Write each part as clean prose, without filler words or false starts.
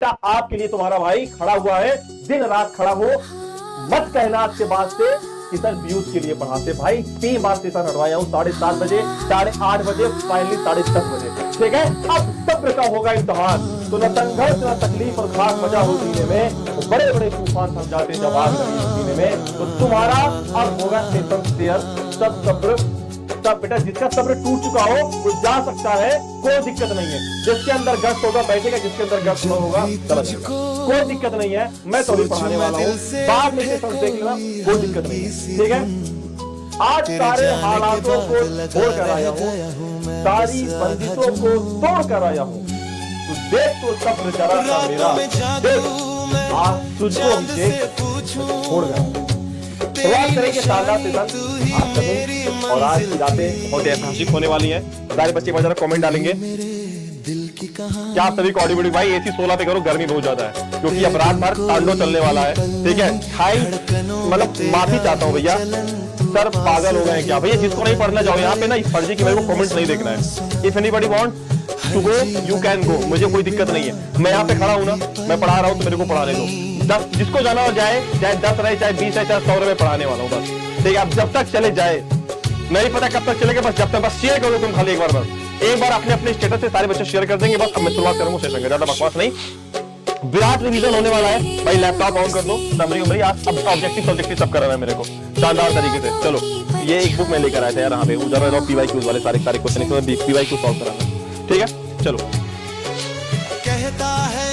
आपके लिए तुम्हारा भाई खड़ा हुआ है, दिन रात खड़ा हो। मत कहना आज के बाद से कि सर व्यूज के लिए पढ़ाते। भाई 3 बार सेशन हटवाया हूं, 7:30 बजे, 8:30 बजे, फाइनली 10:30 बजे। ठीक है, अब सब्र का होगा इम्तिहान। तो न संघर्ष न तकलीफ और खास मजा हो जीने में, तो बड़े बड़े तूफान समझाते जब आग लगी सीने में। तो तुम्हारा अब होगा सेशन शेयर। सब सब्र, सब बेटा जिसका सब्र टूट चुका हो वो जा सकता है, कोई दिक्कत नहीं है। जिसके अंदर गश्त होगा बैठेगा, जिसके अंदर गश्त न होगा चला जाएगा, कोई दिक्कत नहीं है। मैं तो अभी पढ़ाने वाला हूँ, बाद में से सब देख लेना, कोई दिक्कत नहीं है। ठीक है, आज सारे हालातों को छोड़ कर आया हूँ, सारी बंदिशों को तोड़ कर आया हूँ। तो देख तो सब्र जरा सा मेरा, देख आज तुझको छोड़ गया। शुरुआत करेंगे शानदार सेशन आज कभी, और आज की रातें बहुत ऐतिहासिक होने वाली हैं। सारे बच्चे जरा कमेंट डालेंगे क्या आप सभी को ऑडियो भाई AC 16 पे करो, गर्मी बहुत ज्यादा है क्योंकि अब रात भर तांडव चलने वाला है। ठीक है, हाई मतलब माफी चाहता हूँ भैया, सर पागल हो गए क्या भैया। जिसको नहीं पढ़ना जाओ यहाँ पे ना, इस फर्जी की मेरे को कमेंट नहीं देखना है। If anybody want to go you can go, मुझे कोई दिक्कत नहीं है। मैं यहाँ पे खड़ा हूँ ना, मैं पढ़ा रहा हूँ तो मेरे को पढ़ाने दो। जिसको जाना हो जाए, चाहे 10 रहे, चाहे 20 रहे, चाहे 100 रहे, पढ़ाने वाला हूँ बस। ठीक है, अब जब तक चले जाए, नहीं पता कब तक चलेगा, बस जब तक बस शेयर करो तुम खाली एक बार, बस एक बार अपने स्टेटस से सारे बच्चे शेयर कर देंगे बस। अब मैं शुरुआत करूंगा सेशन का, ज्यादा बकवास नहीं। विराट रिवीजन होने वाला है भाई, लैपटॉप ऑन कर दो, समरी उमरी आज अब ऑब्जेक्टिव सब्जेक्टिव सब कराना है मेरे को शानदार तरीके से। चलो, ये एक बुक मैं लेकर आया था यार, यहाँ पे उधर PYQs वाले सारे क्वेश्चन PYQ सॉल्व कराना। ठीक है, चलो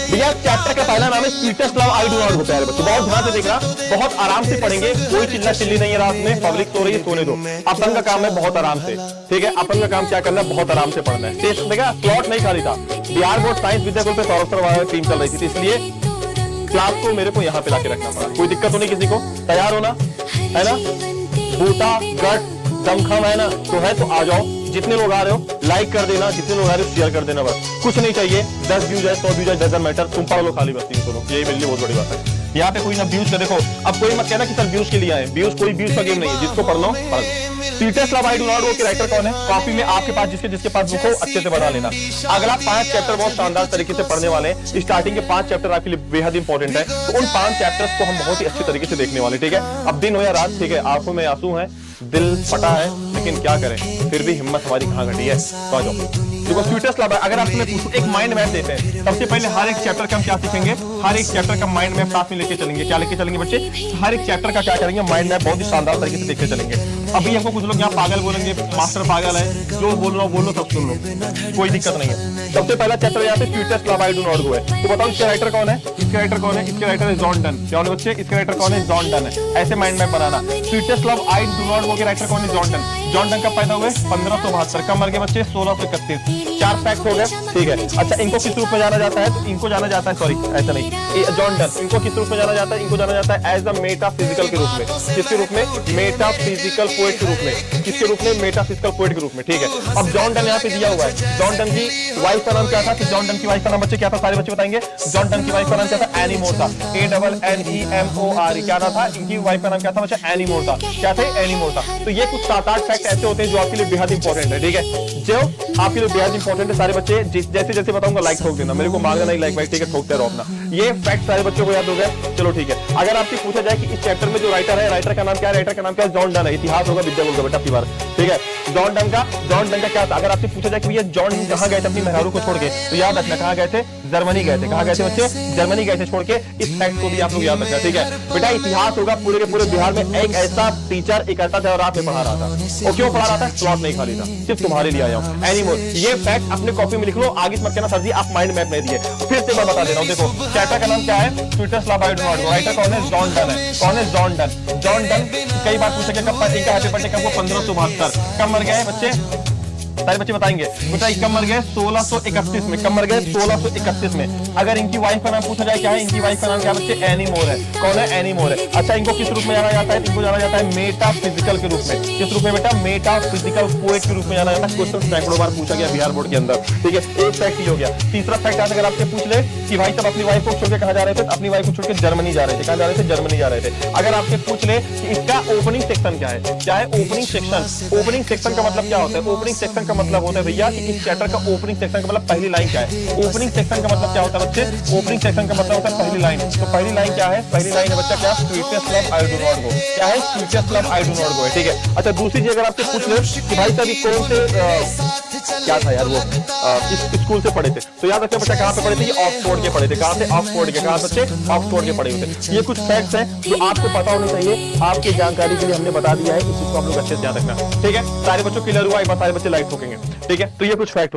भैया चैप्टर का पहला नाम है sweetest love I do not गो। प्यारे बच्चों बहुत ध्यान से देखना, बहुत आराम से पढ़ेंगे, कोई चिल्ला चिल्ली नहीं है रात में, पब्लिक सो रही है, सोने दो। अपन का काम है बहुत आराम से। ठीक है, अपन का काम क्या करना है, बहुत आराम से पढ़ना है। टेस्ट देखा, स्लॉट नहीं खाली था। बिहार बोर्ड साइंस विद्याकुल पे सौरभ सर टीम चल रही थी, इसलिए क्लास को मेरे को यहाँ पे लाके रखना पड़ा। कोई दिक्कत तो नहीं किसी को, तैयार होना है ना, बूटा गट दमखम है ना, तो है तो आ जाओ। जितने लोग आ रहे हो लाइक कर देना, जितने लोग आ रहे हो शेयर कर देना, बस कुछ नहीं चाहिए। 10 व्यूज है, 100 व्यूज है, डजंट मैटर, तुम पढ़ लो खाली बस 300 लोग, यही मेरे लिए बहुत बड़ी बात है। यहाँ पे कोई ना व्यूज का देखो, अब कोई मत कहना कि सर व्यूज के लिए आए, व्यूज कोई व्यूज का गेम नहीं है, जिसको पढ़ना पढ़ लो। Sweetest love I do not go के राइटर कौन है, कॉपी में आपके पास जिसके पास बुक हो अच्छे से बना लेना। अगला 5 चैप्टर बहुत शानदार तरीके से पढ़ने वाले हैं। स्टार्टिंग के 5 चैप्टर आपके लिए बेहद इंपॉर्टेंट है, तो उन 5 चैप्टर्स को हम बहुत ही अच्छे तरीके से देखने वाले। ठीक है, अब दिन हो या रात, ठीक है, आंखों में आंसू है, दिल फटा है, लेकिन क्या करें, फिर भी हिम्मत हमारी कहाँ घटी है। तो आ जाओ, देखो स्वीटेस्ट लव, अगर आपसे मैं पूछूं एक माइंड मैप देते हैं, सबसे पहले हर एक चैप्टर का हम क्या सीखेंगे, हर एक चैप्टर का माइंड मैप साथ में लेके चलेंगे। क्या लेके चलेंगे बच्चे, हर एक चैप्टर का क्या करेंगे, माइंड मैप बहुत ही शानदार तरीके से देखते चलेंगे। अभी हमको कुछ लोग यहाँ पागल बोलेंगे, मास्टर पागल है, जो बोल लो सब सुन लो, कोई दिक्कत नहीं है। सबसे पहला चैप्टर यहाँ पे sweetest love I do not गो है। तो बताओ इसके राइटर कौन है, इसके राइटर कौन है, इसके राइटर है जॉन डन। क्या बच्चे, इसके राइटर कौन है, जॉन डन है। ऐसे mind map banana. Sweetest love I do not go के राइटर कौन है, जॉन डन। जॉन डन कब पैदा हुए, 1572। कब मर गए बच्चे, 1631। 4 फैक्ट हो गए। ठीक है, अच्छा इनको किस रूप में जाना जाता है, तो इनको जाना जाता है, सॉरी ऐसा नहीं, जॉन डन, इनको किस रूप में जाना जाता है, इनको जाना जाता है एज द मेटाफिजिकल के रूप में। किसके रूप में, मेटाफिजिकल पोएट के रूप में। किसके रूप में, मेटाफिजिकल पोएट के रूप में। ठीक है, अब जॉन डन यहाँ पे दिया हुआ है। जॉन डन की वाइफ का नाम क्या था, जॉन डन की वाइफ का नाम बच्चे क्या था, सारे बच्चे बताएंगे। जॉन डन की वाइफ का नाम क्या था, एनी मोर था, ANNEMOR। क्या था, इनकी वाइफ का नाम क्या था बच्चे, एनी मोर था। क्या थे, एनी मोर था। तो ये कुछ 7-8 फैक्ट ऐसे होते हैं जो आपके लिए बेहद इंपॉर्टेंट है। ठीक है, जो आपके लिए बेहद इंपॉर्टेंट है। सारे बच्चे जैसे जैसे बताऊंगा लाइक ठोक देना, मेरे को मांगना नहीं लाइक भाई, ठीक है, ठोकते रहो अपना। ये फैक्ट सारे बच्चों को याद हो गए। चलो ठीक है, अगर आपसे पूछा जाए कि इस चैप्टर में जो राइटर है, राइटर का नाम क्या है, राइटर का नाम क्या है, जॉन डन है। इतिहास होगा विद्याकुल का बेटा आपकी बार। ठीक है, जॉन डन का क्या था। अगर आपसे पूछा जाए कि भैया जॉन कहाँ गए थे अपनी मेहरारू को छोड़ के, तो याद रखना कहाँ गए थे, जर्मनी गए थे। कहाँ गए थे बच्चे, जर्मनी गए थे छोड़ के। इस फैक्ट को भी आप लोग याद रखना। ठीक है बेटा, इतिहास होगा पूरे के पूरे बिहार में एक ऐसा टीचर इकट्ठा था और रात में पढ़ा रहा था। वो क्यों पढ़ा रहा था, स्लॉट नहीं खाली था, सिर्फ तुम्हारे लिए आया हूँ। एनीमोर, ये फैक्ट अपने कॉपी में लिख लो, आगे मत कहना सर जी आप माइंड मैप नहीं दिए। फिर से मैं बता दे रहा हूँ, देखो चैप्टर का नाम क्या है, sweetest love I do not go. Writer कौन है, जॉन डन है। कौन है, जॉन डन। जॉन डन कई बार पूछा गया कब इनका हैप्पी बर्थडे कब, 1572। कब मर गए बच्चे, सारे बच्चे बताएंगे। बताइए कब मर गए, 1631 में। कब मर गए, 1631 में। अगर इनकी वाइफ का नाम पूछा जाए क्या है, इनकी वाइफ का नाम क्या बच्चे, एनी मोर है। कौन है, एनी मोर है। अच्छा इनको किस रूप में जाना जाता है, इनको जाना जाता है मेटाफिजिकल के रूप में। किस रूप में बेटा, मेटाफिजिकल पोएट के रूप में जाना जाता है। क्वेश्चन सैकड़ों बार पूछा गया बिहार बोर्ड के अंदर। ठीक है, एक फैक्ट ही हो गया। तीसरा फैक्ट अगर आपसे पूछ ले कि कि भाई साहब अपनी वाइफ को छोड़ के कहां जा रहे थे, अपनी वाइफ को छोड़ के जर्मनी जा रहे थे। कहां जा रहे थे? जर्मनी जा रहे थे। अगर आपसे पूछ ले कि इसका ओपनिंग सेक्शन क्या है, क्या है ओपनिंग सेक्शन? ओपनिंग सेक्शन का मतलब क्या होता है? ओपनिंग सेक्शन का मतलब होता है भैया कि इस चैप्टर का ओपनिंग सेक्शन का मतलब पहली लाइन क्या है। ओपनिंग सेक्शन का मतलब क्या होता है बच्चे? ओपनिंग सेक्शन का मतलब होता है पहली लाइन। तो पहली लाइन क्या है? पहली लाइन है बच्चा क्या? Sweetest love I do not गो। क्या है? Sweetest love I do not गो, ठीक है। अच्छा, दूसरी चीज अगर आपसे पूछ ले कि भाई साहब कौन से क्या था यार वो किस स्कूल से पढ़े थे, तो याद रखिए बच्चा कहां पे पढ़े थे? ये ऑक्सफोर्ड के पढ़े थे। कहां से? ऑक्सफोर्ड के। कहां बच्चे? ऑक्सफोर्ड के पढ़े हुए थे। ये कुछ फैक्ट्स हैं जो आपको पता होने चाहिए, आपकी जानकारी के लिए हमने बता दिया है। इस चीज को आप लोग अच्छे से याद रखना, ठीक है। सारे बच्चों क्लियर हुआ? एक बार सारे बच्चे लाइट ठोकेंगे, ठीक है। तो ये कुछ फैक्ट